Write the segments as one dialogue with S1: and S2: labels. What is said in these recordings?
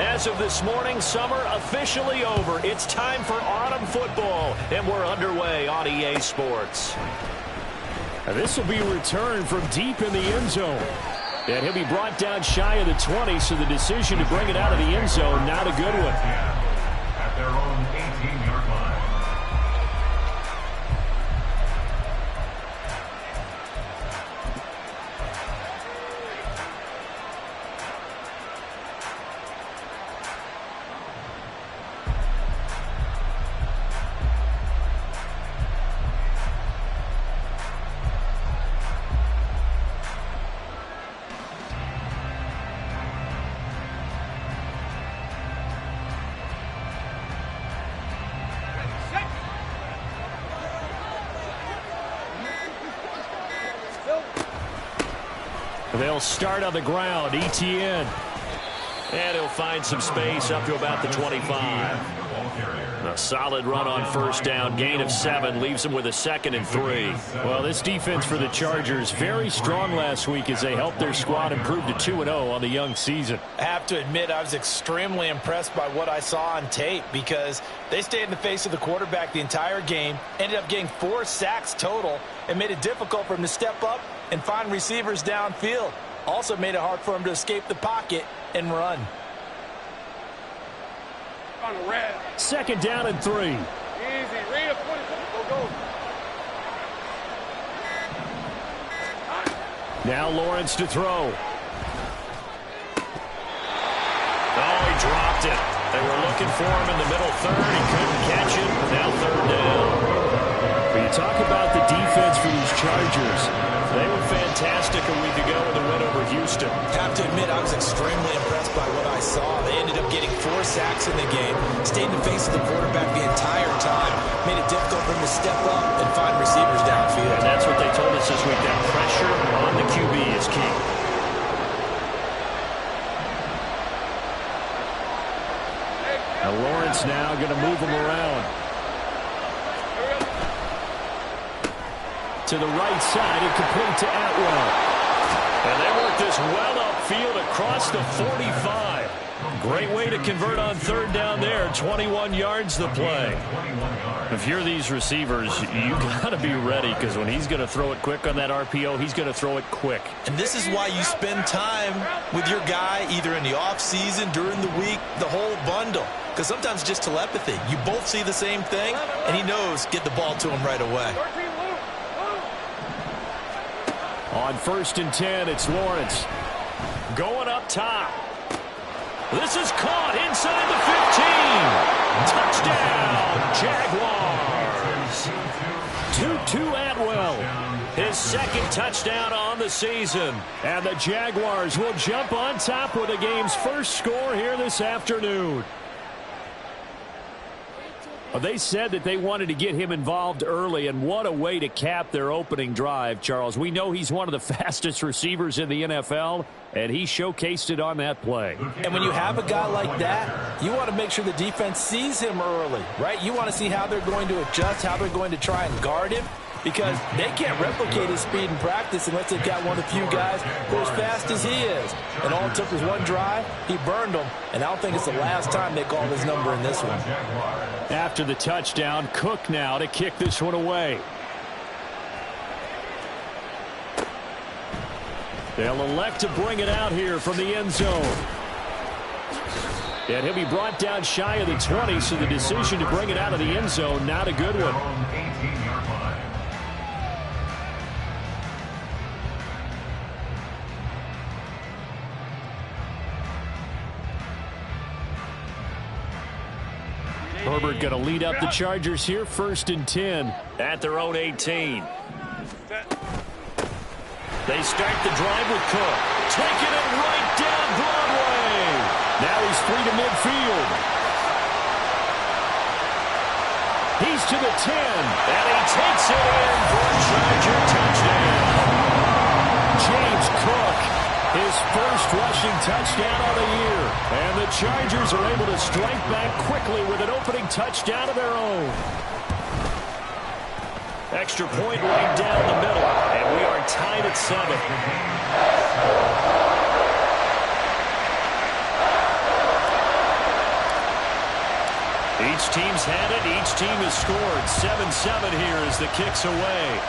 S1: As of this morning, summer officially over. It's time for autumn football, and we're underway on EA Sports.
S2: This will be a return from deep in the end zone. And he'll be brought down shy of the 20, so the decision to bring it out of the end zone, not a good one.
S3: At their own 18-yard line.
S2: They'll start on the ground. Etienne.
S1: And he'll find some space up to about the 25. A solid run on first down. Gain of 7 leaves them with a 2nd and 3.
S2: Well, this defense for the Chargers, very strong last week as they helped their squad improve to 2-0 on the young season.
S4: I have to admit, I was extremely impressed by what I saw on tape because they stayed in the face of the quarterback the entire game, ended up getting 4 sacks total, and made it difficult for him to step up and find receivers downfield. Also made it hard for him to escape the pocket and run.
S5: On the red.
S2: 2nd down and 3.
S5: Easy. Read up. Go.
S2: Now Lawrence to throw.
S1: Oh, he dropped it. They were looking for him in the middle third. He couldn't catch it. Now 3rd down.
S2: When you talk about the defense for these Chargers,
S1: they were fantastic a week ago with a win over Houston.
S4: I have to admit, I was extremely impressed by what I saw. They ended up getting 4 sacks in the game, stayed in the face of the quarterback the entire time, made it difficult for him to step up and find receivers downfield.
S1: And that's what they told us this week. That pressure on the QB is key.
S2: Now Lawrence now going to move him around. To the right side and complete to Atwell.
S1: And they work this well upfield across the 45. Great way to convert on 3rd down there. 21 yards the play.
S2: If you're these receivers, you got to be ready because when he's going to throw it quick on that RPO, he's going to throw it quick.
S4: And this is why you spend time with your guy either in the offseason, during the week, the whole bundle. Because sometimes just telepathy. You both see the same thing, and he knows get the ball to him right away.
S2: On 1st and 10, it's Lawrence.
S1: Going up top. This is caught inside the 15. Touchdown, Jaguars. Tutu Atwell. His 2nd touchdown on the season.
S2: And the Jaguars will jump on top with the game's first score here this afternoon. Well, they said that they wanted to get him involved early, and what a way to cap their opening drive, Charles. We know he's one of the fastest receivers in the NFL, and he showcased it on that play.
S4: And when you have a guy like that, you want to make sure the defense sees him early, right? You want to see how they're going to adjust, how they're going to try and guard him, because they can't replicate his speed in practice unless they've got one of the few guys who are as fast as he is. And all it took was one drive. He burned them, and I don't think it's the last time they call his number in this one.
S2: After the touchdown, Cook now to kick this one away. They'll elect to bring it out here from the end zone. And he'll be brought down shy of the 20, so the decision to bring it out of the end zone, not a good one. Herbert going to lead up the Chargers here, 1st and 10.
S1: At their own 18. They start the drive with Cook. Taking it right down Broadway.
S2: Now he's free to midfield. He's to the 10.
S1: And he takes it in for a Charger touchdown.
S2: James Cook, his first rushing touchdown of the year. And the Chargers are able to strike back quickly with an opening touchdown of their own.
S1: Extra point right down the middle. And we are tied at 7.
S2: Each team's had it. Each team has scored. 7-7 here as the kick's away.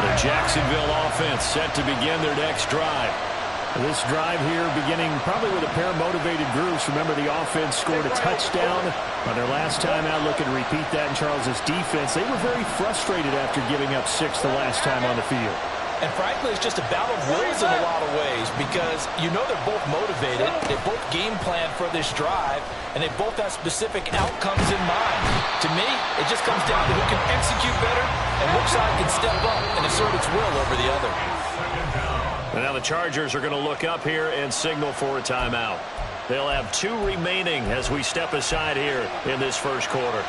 S2: The Jacksonville offense set to begin their next drive. This drive here beginning probably with a pair of motivated groups. Remember, the offense scored a touchdown on their last time out. Looking to repeat that in Charles's defense. They were very frustrated after giving up 6 the last time on the field.
S4: And frankly, it's just a battle of wills in a lot of ways because you know they're both motivated. They both game plan for this drive, and they both have specific outcomes in mind. To me, it just comes down to who can execute better and which side can step up and assert its will over the other.
S1: And now the Chargers are going to look up here and signal for a timeout. They'll have 2 remaining as we step aside here in this first quarter.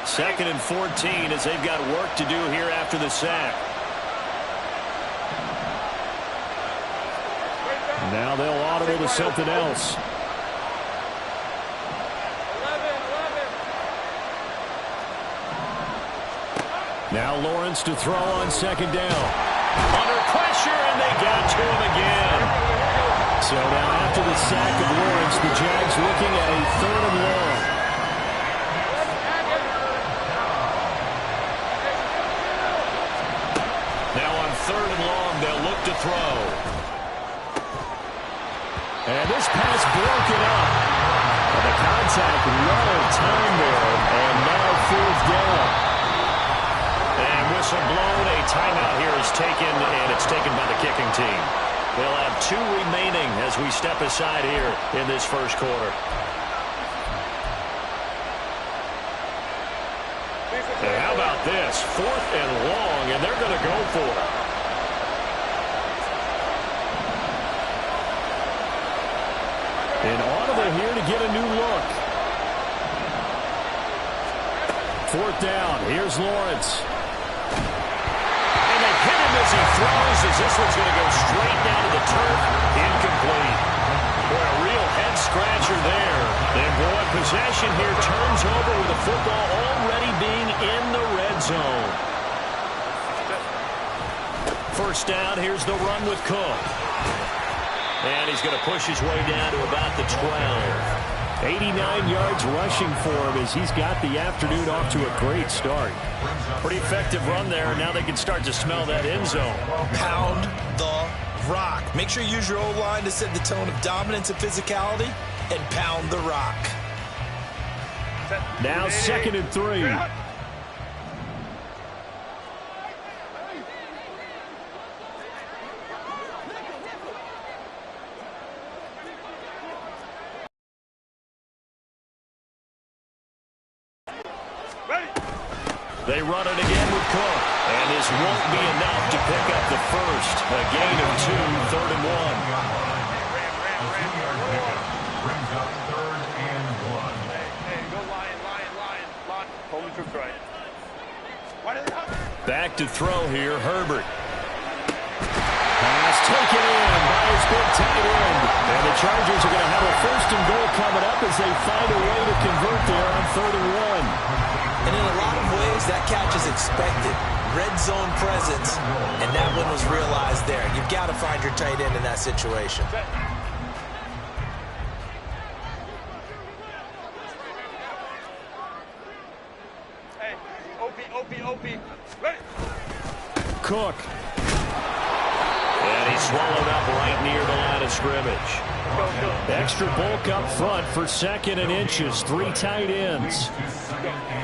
S1: Second and 14 as they've got work to do here after the sack.
S2: Now they'll audible to something else. Now Lawrence to throw on second down.
S1: Under pressure, and they got to him again.
S2: So now after the sack of Lawrence, the Jags looking at a 3rd and long.
S1: Now on 3rd and long, they'll look to throw.
S2: And this pass broken up. And the contact well timed there. And now 4th down.
S1: And whistle blown. A timeout here is taken, and it's taken by the kicking team. They'll have 2 remaining as we step aside here in this first quarter. And how about this? 4th and long, and they're going to go for it.
S2: An audible here to get a new look. 4th down. Here's Lawrence.
S1: And they hit him as he throws, as this one's going to go straight down to the turf. Incomplete. Boy, a real head-scratcher there. And boy, possession here turns over with the football already being in the red zone. First down, here's the run with Cook. And he's going to push his way down to about the 12.
S2: 89 yards rushing for him as he's got the afternoon off to a great start.
S1: Pretty effective run there, and now they can start to smell that end zone.
S4: Pound the rock. Make sure you use your O-line to set the tone of dominance and physicality, and pound the rock.
S2: Now 2nd and 3.
S1: They run it again with Cook. And this won't be enough to pick up the first. A gain of 2, 3rd and 1.
S3: Brings up 3rd and 1.
S5: Hey, go Lion. Home troops right.
S1: Back to throw here, Herbert.
S2: Pass taken in by his big tight end. And the Chargers are going to have a 1st and goal coming up as they find a way to convert there on 3rd and 1.
S4: And in a lot of ways, that catch is expected. Red zone presence, and that one was realized there. You've got to find your tight end in that situation.
S5: Hey, OP. Ready?
S2: Cook.
S1: And he's swallowed up right near the line of scrimmage.
S2: Extra bulk up front for 2nd and inches. 3 tight ends.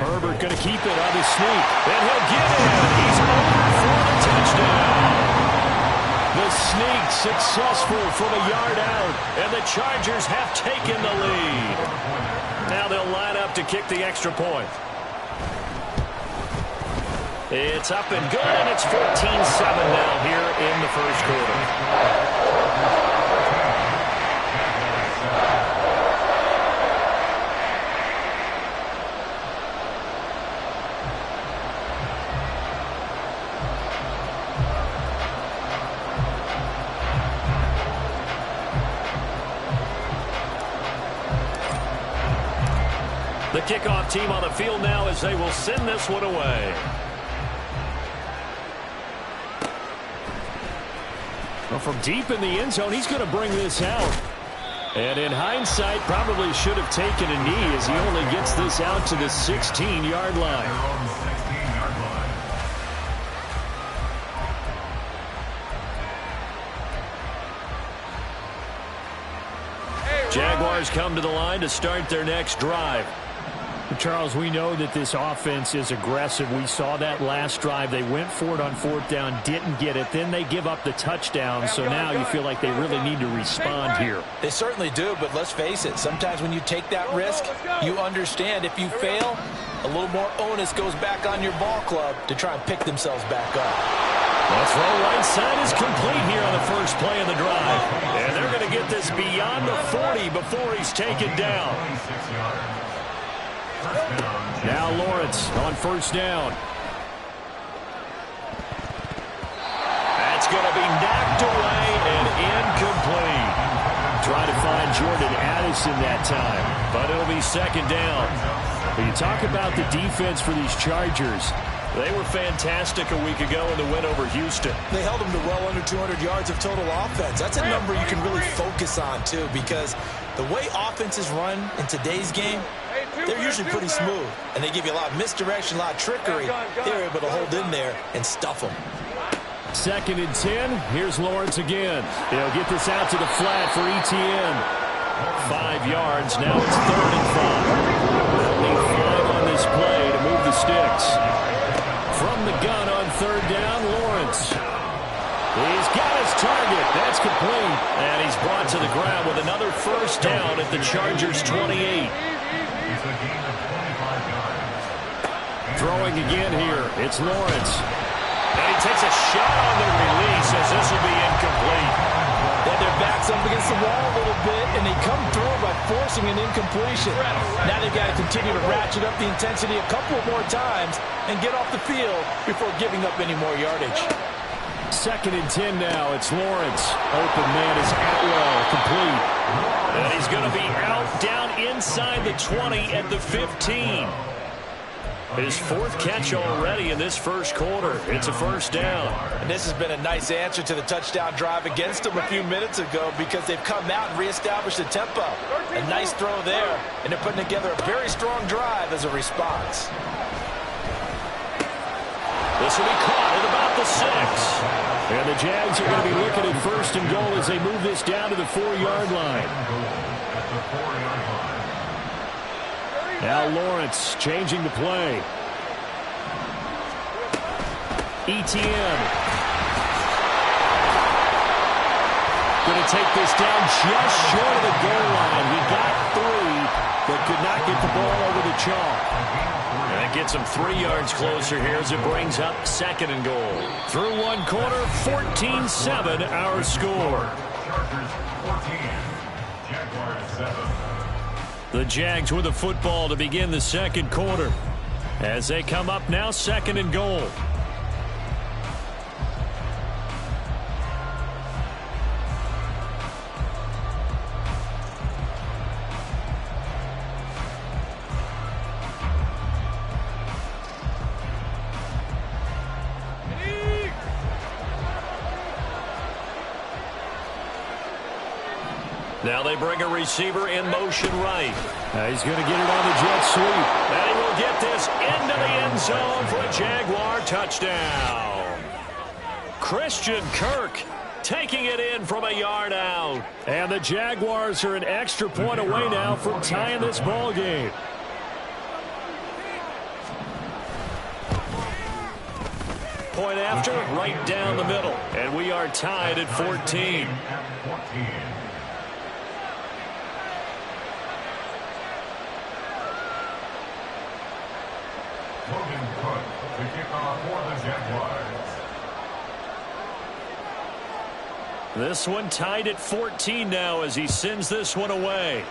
S2: Herbert going to keep it on his sneak.
S1: And he'll get it. He's over for the touchdown.
S2: The sneak successful from a yard out.
S1: And the Chargers have taken the lead. Now they'll line up to kick the extra point. It's up and good, and it's 14-7 now here in the first quarter. The kickoff team on the field now as they will send this one away. Well, from deep in the end zone, he's going to bring this out. And in hindsight, probably should have taken a knee as he only gets this out to the 16-yard line. Jaguars come to the line to start their next drive.
S2: Charles, we know that this offense is aggressive. We saw that last drive. They went for it on fourth down, didn't get it. Then they give up the touchdown. So now you feel like they really need to respond here.
S4: They certainly do, but let's face it. Sometimes when you take that risk, you understand if you fail, a little more onus goes back on your ball club to try and pick themselves back up.
S1: The throw right side is complete here on the first play of the drive. And they're going to get this beyond the 40 before he's taken down.
S2: Now Lawrence on first down.
S1: That's going to be knocked away and incomplete.
S2: Try to find Jordan Addison that time, but it'll be second down. When you talk about the defense for these Chargers,
S1: they were fantastic a week ago in the win over Houston.
S4: They held them to well under 200 yards of total offense. That's a number you can really focus on, too, because the way offenses run in today's game, they're usually pretty smooth, and they give you a lot of misdirection, a lot of trickery. They're able to hold in there and stuff them.
S2: Second and 10. Here's Lawrence again. They'll get this out to the flat for Etienne.
S1: 5 yards. Now it's 3rd and 5.
S2: They'll need 5 on this play to move the sticks.
S1: From the gun on 3rd down, Lawrence. He's got his target. That's complete. And he's brought to the ground with another first down at the Chargers' 28.
S2: Throwing again here. It's Lawrence.
S1: And he takes a shot on the release as this will be incomplete.
S4: Then their back's up against the wall a little bit, and they come through by forcing an incompletion. Now they've got to continue to ratchet up the intensity a couple more times and get off the field before giving up any more yardage.
S2: Second and 10 now. It's Lawrence. Open man is Atwell. Complete.
S1: And he's going to be out down inside the 20 at the 15. His 4th catch already in this first quarter. It's a first down.
S4: And this has been a nice answer to the touchdown drive against them a few minutes ago because they've come out and reestablished the tempo. A nice throw there, and they're putting together a very strong drive as a response.
S1: This will be caught at about the 6.
S2: And the Jags are going to be looking at first and goal as they move this down to the 4-yard line. Now Lawrence changing the play. Etienne. Going to take this down just short of the goal line. He got 3, but could not get the ball over the chalk.
S1: And that gets him 3 yards closer here as it brings up 2nd and goal. Through 1 quarter, 14-7 our score. The Jags with the football to begin the 2nd quarter as they come up now 2nd and goal. Now they bring a receiver in motion right.
S2: He's going to get it on the jet sweep.
S1: And he will get this into the end zone for a Jaguar touchdown. Christian Kirk taking it in from a yard out.
S2: And the Jaguars are an extra point away now from tying this ball game.
S1: Point after, right down the middle. And we are tied at 14.
S3: Logan Cook, the kickoff for the Jaguars.
S1: This one tied at 14 now as he sends this one away.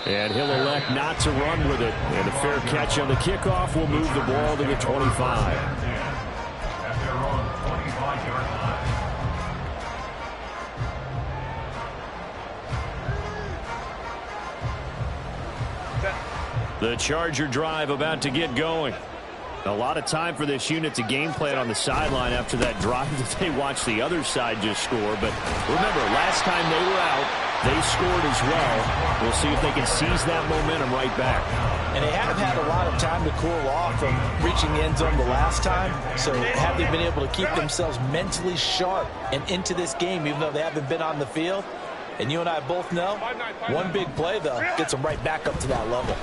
S2: And he'll elect not to run with it. And a fair catch on the kickoff will move the ball to the 25.
S3: At their own 25-yard line.
S2: The Charger drive about to get going. A lot of time for this unit to game plan on the sideline after that drive that they watched the other side just score. But remember, last time they were out, they scored as well. We'll see if they can seize that momentum right back.
S4: And they have had a lot of time to cool off from reaching the end zone the last time. So have they been able to keep themselves mentally sharp and into this game, even though they haven't been on the field? And you and I both know, one big play, though, gets them right back up to that level.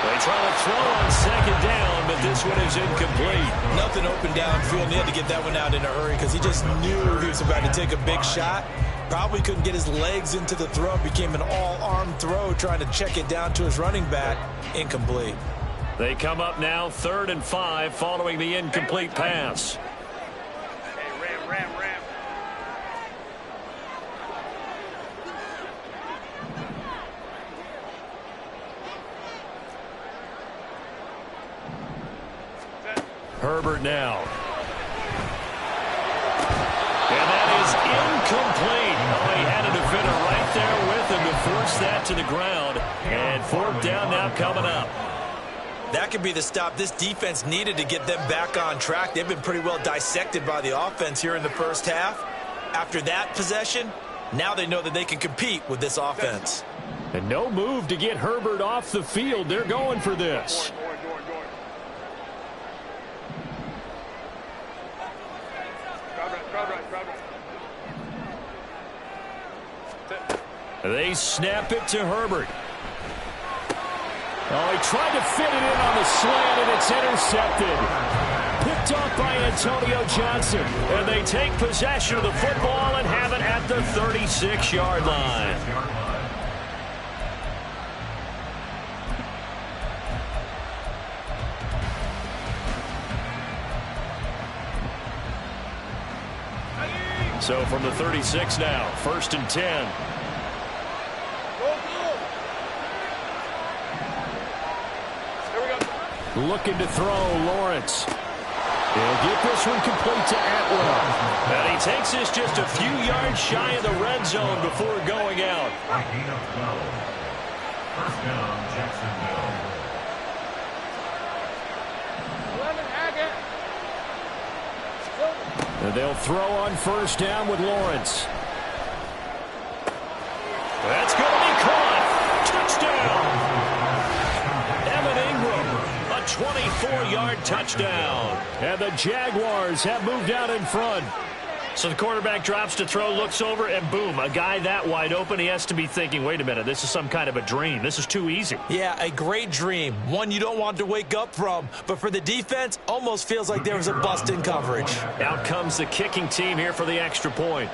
S2: They try to throw on second down, but this one is incomplete.
S4: Nothing open downfield, and he had to get that one out in a hurry because he just knew he was about to take a big shot. Probably couldn't get his legs into the throw. Became an all-arm throw, trying to check it down to his running back. Incomplete.
S2: They come up now 3rd and 5 following the incomplete pass.
S5: Hey, ram.
S2: Herbert now. And that is incomplete. Oh, he had a defender right there with him to force that to the ground. And 4th down now coming up.
S4: That could be the stop this defense needed to get them back on track. They've been pretty well dissected by the offense here in the first half. After that possession, now they know that they can compete with this offense.
S2: And no move to get Herbert off the field. They're going for this. They snap it to Herbert. Oh, he tried to fit it in on the slant, and it's intercepted. Picked off by Antonio Johnson. And they take possession of the football and have it at the 36-yard line. So from the 36 now, 1st and 10. Looking to throw, Lawrence. He'll get this one complete to Atwell. And he takes this just a few yards shy of the red zone before going out.
S3: First down, Jacksonville.
S2: And they'll throw on 1st down with Lawrence. That's going to be caught. Touchdown. 24-yard touchdown. And the Jaguars have moved out in front. So the quarterback drops to throw, looks over, and boom, a guy that wide open, he has to be thinking, wait a minute, this is some kind of a dream. This is too easy.
S4: Yeah, a great dream. One you don't want to wake up from. But for the defense, almost feels like there was a bust in coverage.
S2: Out comes the kicking team here for the extra point.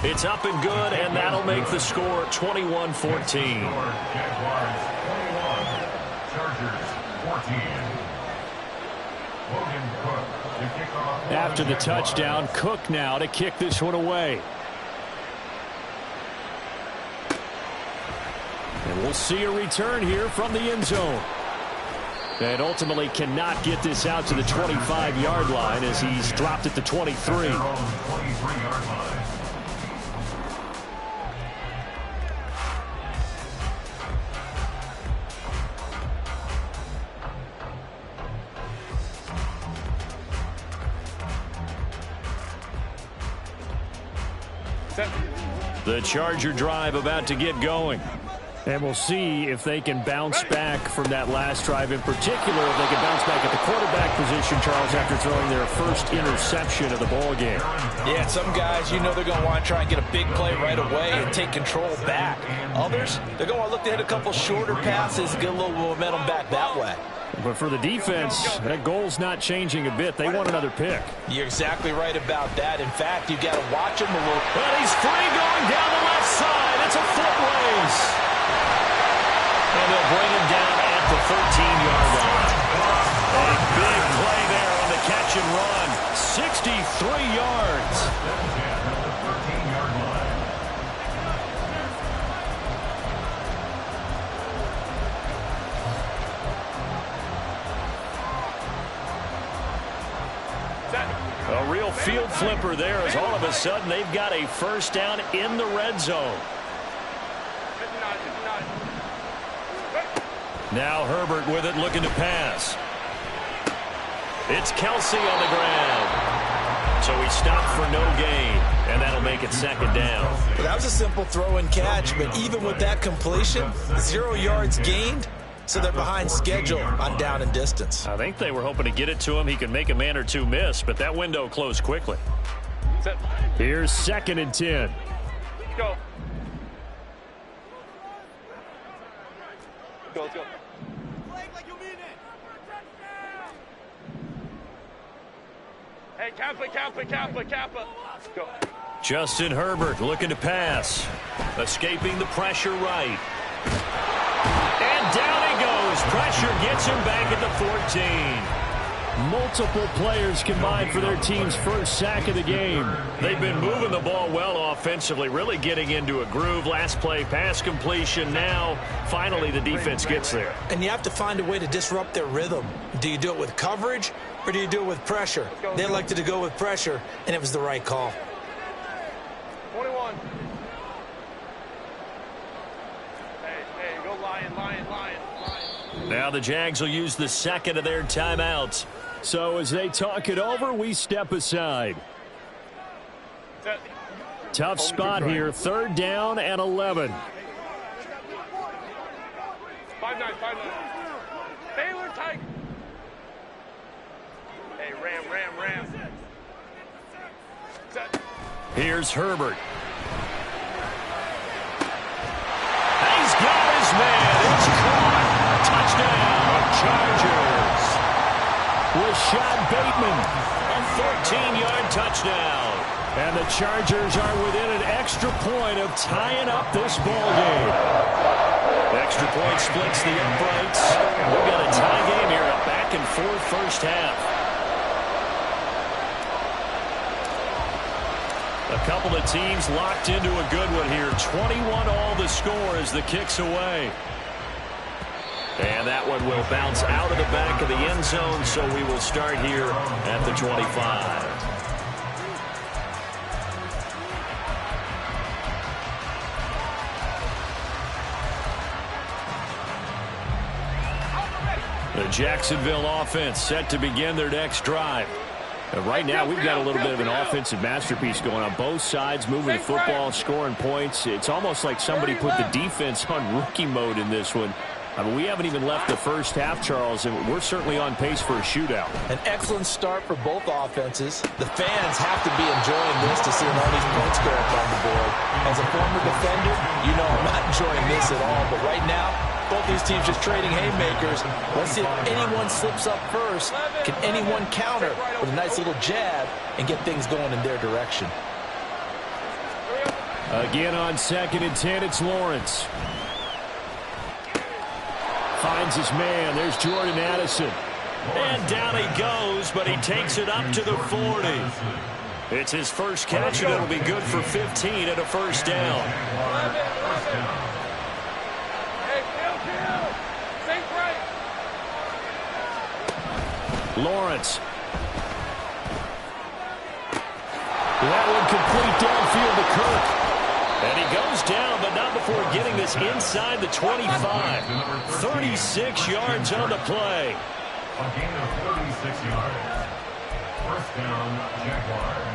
S2: It's up and good, and that'll make the score 21-14.
S3: Jaguars 21, Chargers 14. Logan Cook to kick off.
S2: After the touchdown, Cook now to kick this one away. And we'll see a return here from the end zone. And ultimately cannot get this out to the 25-yard line as he's dropped at the 23.
S3: 23-yard line.
S2: The Charger drive about to get going. And we'll see if they can bounce back from that last drive in particular, if they can bounce back at the quarterback position, Charles, after throwing their first interception of the ball game.
S4: Yeah, some guys, you know they're going to want to try and get a big play right away and take control back. Others, they're going to want to look to hit a couple shorter passes, get a little momentum back that way.
S2: But for the defense, that goal's not changing a bit. They want another pick.
S4: You're exactly right about that. In fact, you've got to watch him a little.
S2: Well, he's free going down the left side. It's a foot race. And they'll bring him down at the 13-yard line. A big play there on the catch and run. 63 yards. A real field flipper there as all of a sudden they've got a first down in the red zone. Now Herbert with it, looking to pass. It's Kelsey on the ground. So he stopped for no gain, and that'll make it second down.
S4: Well, that was a simple throw and catch, but even with that completion, 0 yards gained, so they're behind schedule on down and distance.
S2: I think they were hoping to get it to him. He could make a man or two miss, but that window closed quickly.
S5: Set.
S2: Here's 2nd and 10.
S5: Go. Let's go. Hey, Kappa. Go.
S2: Justin Herbert looking to pass. Escaping the pressure right. And down he goes. Pressure gets him back at the 14. Multiple players combined for their team's first sack of the game. They've been moving the ball well offensively, really getting into a groove. Last play, pass completion. Now, finally, the defense gets there.
S4: And you have to find a way to disrupt their rhythm. Do you do it with coverage, or do you do it with pressure? They elected to go with pressure, and it was the right call.
S5: 21. Hey, go Lion.
S2: Now the Jags will use the second of their timeouts. So as they talk it over, we step aside.
S5: Set.
S2: Tough spot here, 3rd down and 11.
S5: 5-9. Baylor Tiger. Hey, Ram. Set.
S2: Here's Herbert. He's got his man. It's caught. Touchdown, Chargers. Rashad Bateman, a 13-yard touchdown. And the Chargers are within an extra point of tying up this ball game. Extra point splits the uprights. We've got a tie game here, a back-and-forth first half. A couple of teams locked into a good one here. 21-all the score as the kick's away. And that one will bounce out of the back of the end zone, so we will start here at the 25. The Jacksonville offense set to begin their next drive. Right now, we've got a little bit of an offensive masterpiece going on both sides, moving the football, scoring points. It's almost like somebody put the defense on rookie mode in this one. I mean, we haven't even left the first half, Charles, and we're certainly on pace for a shootout.
S4: An excellent start for both offenses. The fans have to be enjoying this to see all these points go up on the board. As a former defender, you know I'm not enjoying this at all. But right now, both these teams just trading haymakers. Let's see if anyone slips up first. Can anyone counter with a nice little jab and get things going in their direction?
S2: Again on 2nd and 10, it's Lawrence. Finds his man. There's Jordan Addison. And down he goes, but he takes it up to the 40. It's his first catch, and it'll be good for 15 and a first down.
S5: Hey, Phil. Think right.
S2: Lawrence. That one complete downfield to Kirk. And he goes down, but not before getting this inside the 25. 36 yards on the play.
S3: A gain of 36 yards. First down, Jaguars.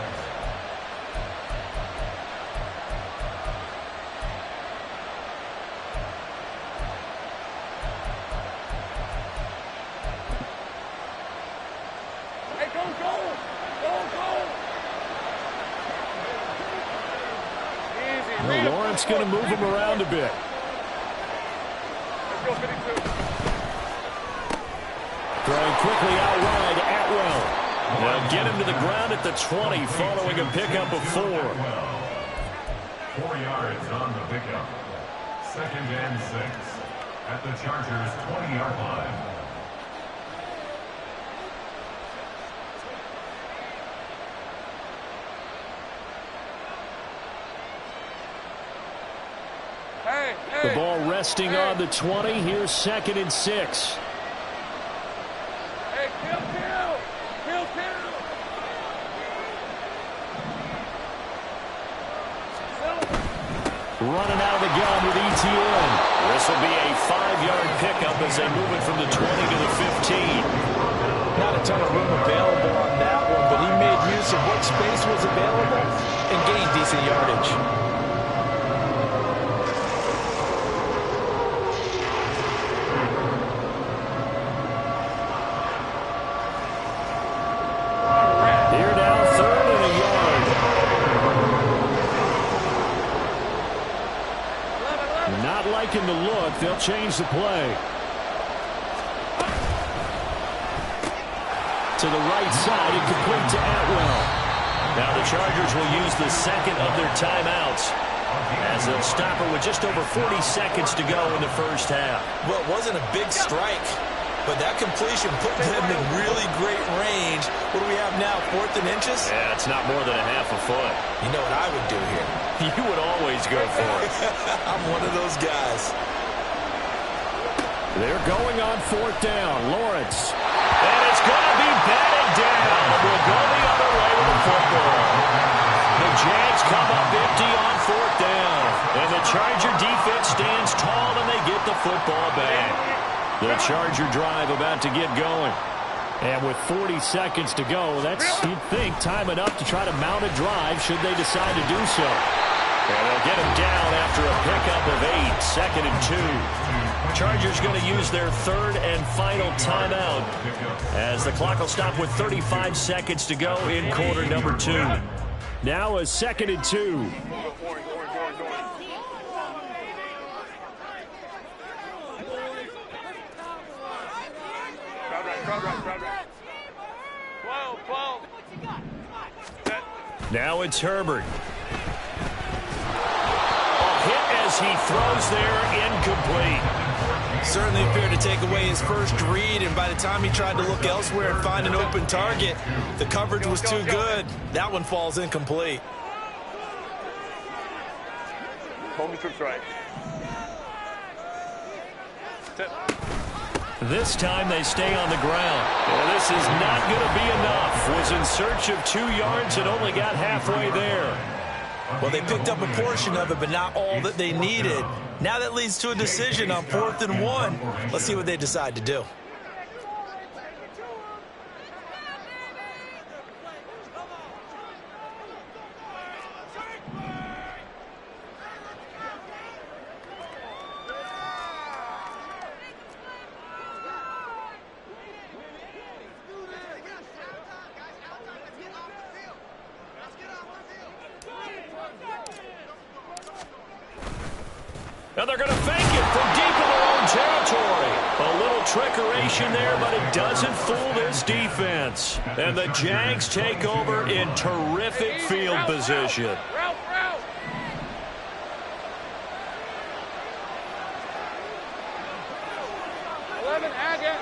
S5: Hey, go. Easy.
S2: Lawrence going to move him around a bit.
S5: Let's go, 52.
S2: Throwing quickly out wide, Atwell. Now get him to the ground at the 20 following a pickup of 4.
S3: 4 yards on the pickup. 2nd and 6 at the Chargers' 20-yard line.
S2: The ball resting on the 20. Here's 2nd and 6.
S5: Hey, kill.
S2: Running out of the gun with ETN. This will be a 5-yard pickup as they move it from the 20 to the 15.
S4: Not a ton of room available on that one, but he made use of what space was available and gained decent yardage.
S2: Here now, 3rd and a yard. Not liking the look. They'll change the play. To the right side, and complete to Atwell. Now the Chargers will use the second of their timeouts as they'll stop it with just over 40 seconds to go in the first half.
S4: Well, it wasn't a big strike, but that completion put them in really great range. What do we have now, 4th and inches?
S2: Yeah, it's not more than a half a foot.
S4: You know what I would do here?
S2: You would always go for it.
S4: I'm one of those guys.
S2: They're going on 4th down. Lawrence. And it's going to be batted down. We'll go the other way with the football. The Jags come up empty on 4th down. And the Charger defense stands tall and they get the football back. The Charger drive about to get going. And with 40 seconds to go, that's, you'd think, time enough to try to mount a drive should they decide to do so. And they'll get him down after a pickup of 8, 2nd and 2. Chargers going to use their 3rd and final timeout as the clock will stop with 35 seconds to go in quarter number 2. Now a 2nd and 2. Now it's Herbert. As he throws there, incomplete.
S4: Certainly appeared to take away his first read, and by the time he tried to look elsewhere and find an open target, the coverage was too good. That one falls incomplete.
S5: Home trips right.
S2: This time they stay on the ground. Well, this is not going to be enough. Was in search of 2 yards and only got halfway there.
S4: Well, they picked up a portion of it, but not all that they needed. Now that leads to a decision on 4th and 1. Let's see what they decide to do.
S2: Now they're going to fake it from deep in their own territory. A little trickeration there, but it doesn't fool this defense. And the Jags take over in terrific field position.
S5: Route. 11, again.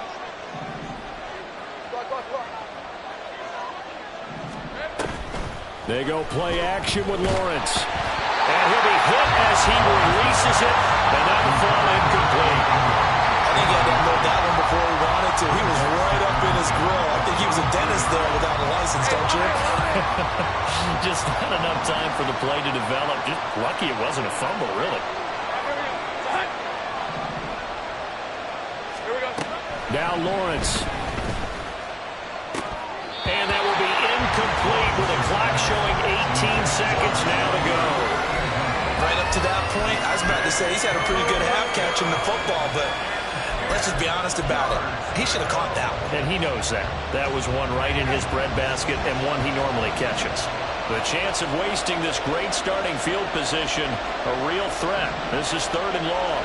S2: They go play action with Lawrence. And he'll be hit as he releases it. And that will fall incomplete.
S4: I think he had to unload that one before he wanted to. He was right up in his grill. I think he was a dentist there without a license, don't you?
S2: Just not enough time for the play to develop. Just lucky it wasn't a fumble, really. Now Lawrence. And that will be incomplete with the clock showing 18 seconds now to go.
S4: Right up to that point, I was about to say he's had a pretty good half catching the football, but let's just be honest about it. He should have caught that one.
S2: And he knows that. That was one right in his breadbasket and one he normally catches. The chance of wasting this great starting field position, a real threat. This is 3rd and long.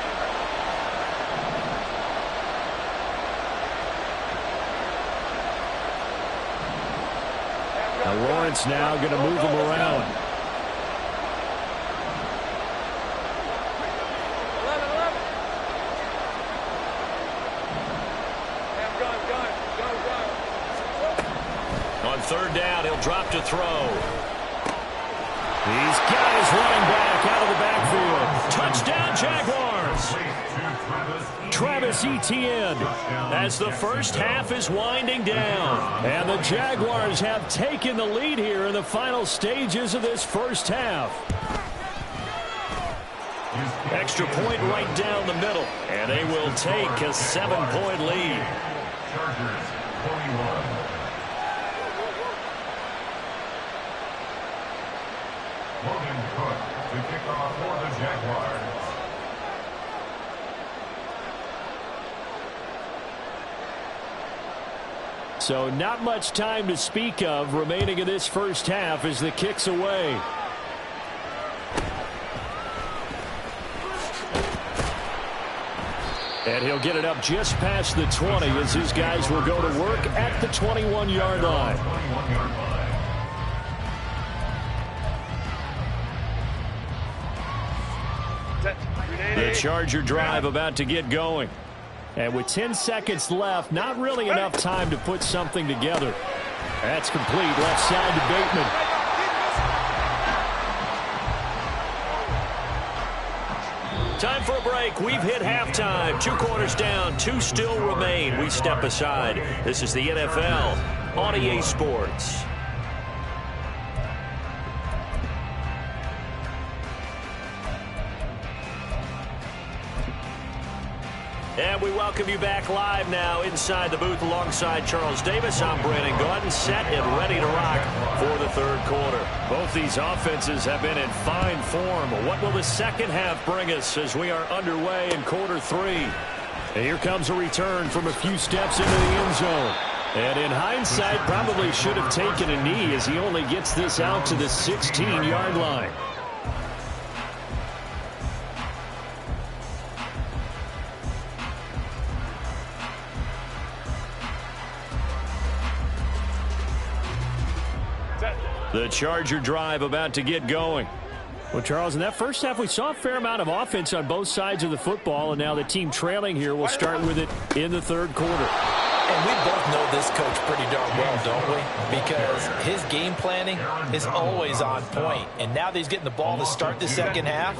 S2: Now Lawrence now going to move him around. 3rd down, he'll drop to throw. These guys running back out of the backfield. Touchdown, Jaguars. Travis Etienne as the first half is winding down. And the Jaguars have taken the lead here in the final stages of this first half. Extra point right down the middle. And they will take a 7-point lead.
S3: Chargers 21. Logan Cook to kick off for the Jaguars.
S2: So not much time to speak of remaining in this first half as the kick's away. And he'll get it up just past the 20 as his guys will go to work at the 21-yard line. The Charger drive about to get going. And with 10 seconds left, not really enough time to put something together. That's complete. Left side to Bateman. Time for a break. We've hit halftime. 2 quarters down. 2 still remain. We step aside. This is the NFL on EA Sports. And we welcome you back live now inside the booth alongside Charles Davis. I'm Brandon Gaudin, set and ready to rock for the third quarter. Both these offenses have been in fine form. What will the second half bring us as we are underway in quarter 3? And here comes a return from a few steps into the end zone. And in hindsight, probably should have taken a knee as he only gets this out to the 16-yard line. The Charger drive about to get going. Well, Charles, in that first half, we saw a fair amount of offense on both sides of the football, and now the team trailing here will start with it in the third quarter.
S4: And we both know this coach pretty darn well, don't we? Because his game planning is always on point. And now that he's getting the ball to start the second half,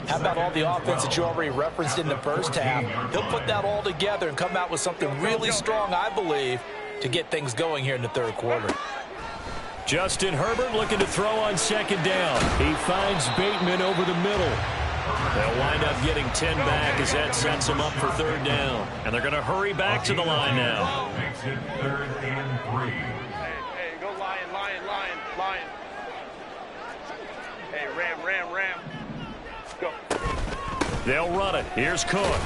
S4: how about all the offense that you already referenced in the first half? He'll put that all together and come out with something really strong, I believe, to get things going here in the third quarter.
S2: Justin Herbert looking to throw on second down. He finds Bateman over the middle. They'll wind up getting 10 back as that sets them up for third down. And they're going to hurry back to the line now.
S3: Makes it 3rd and 3.
S5: Hey, go Lion, Lion, Lion, Lion. Hey, Ram. Go.
S2: They'll run it. Here's Cook.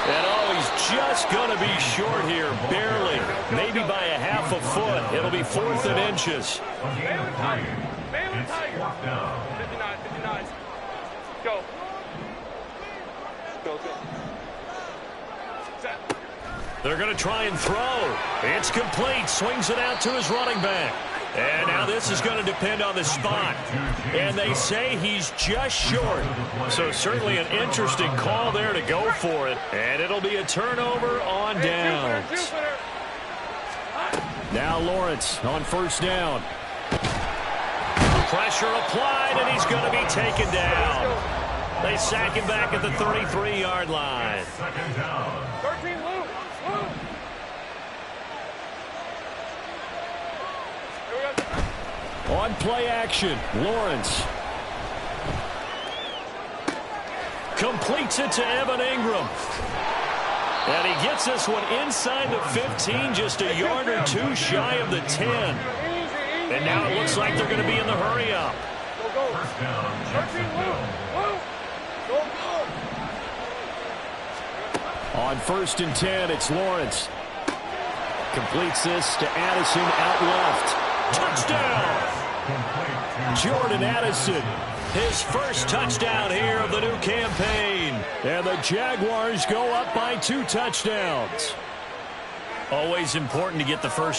S2: And he's just going to be short here, barely. Maybe by a half a foot. It'll be 4th and inches.
S5: Baylor Tiger. 59. Go. Set.
S2: They're going to try and throw. It's complete. Swings it out to his running back. And now this is going to depend on the spot. And they say he's just short. So certainly an interesting call there to go for it. And it'll be a turnover on downs. Now Lawrence on first down. Pressure applied, and he's going to be taken down. They sack him back at the 33-yard line.
S3: 2nd down.
S5: 13, Luke.
S2: On play action, Lawrence. Completes it to Evan Ingram. And he gets this one inside the 15, just a yard or 2 shy of the 10. And now it looks like they're going to be in the hurry-up.
S3: First down, Jacksonville.
S2: On 1st and 10, it's Lawrence. Completes this to Addison out left. Touchdown! Jordan Addison, his first touchdown here of the new campaign. And the Jaguars go up by 2 touchdowns. Always important to get the first